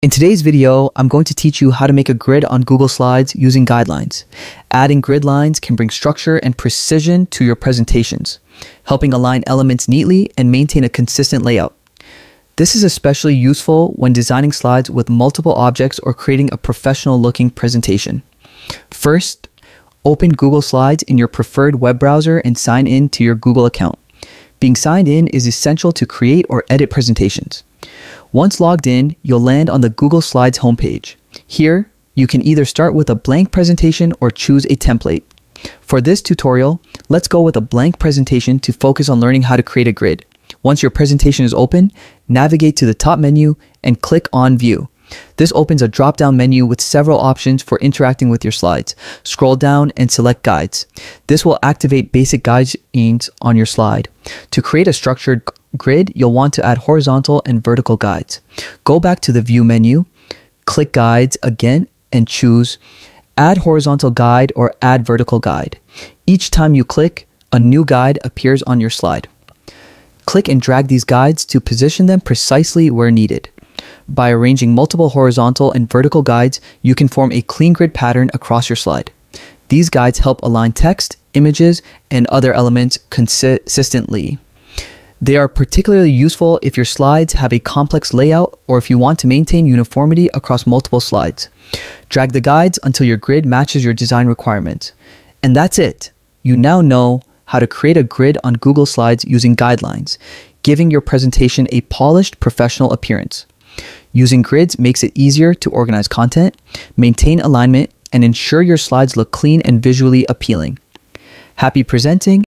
In today's video, I'm going to teach you how to make a grid on Google Slides using guidelines. Adding grid lines can bring structure and precision to your presentations, helping align elements neatly and maintain a consistent layout. This is especially useful when designing slides with multiple objects or creating a professional-looking presentation. First, open Google Slides in your preferred web browser and sign in to your Google account. Being signed in is essential to create or edit presentations. Once logged in, you'll land on the Google Slides homepage. Here, you can either start with a blank presentation or choose a template. For this tutorial, let's go with a blank presentation to focus on learning how to create a grid. Once your presentation is open, navigate to the top menu and click on View. This opens a drop-down menu with several options for interacting with your slides. Scroll down and select Guides. This will activate basic guides on your slide. To create a structured grid, you'll want to add horizontal and vertical guides. Go back to the View menu, click Guides again, and choose Add Horizontal Guide or Add Vertical Guide. Each time you click, a new guide appears on your slide. Click and drag these guides to position them precisely where needed. By arranging multiple horizontal and vertical guides, you can form a clean grid pattern across your slide. These guides help align text, images, and other elements consistently. They are particularly useful if your slides have a complex layout or if you want to maintain uniformity across multiple slides. Drag the guides until your grid matches your design requirements. And that's it. You now know how to create a grid on Google Slides using guidelines, giving your presentation a polished, professional appearance. Using grids makes it easier to organize content, maintain alignment, and ensure your slides look clean and visually appealing. Happy presenting!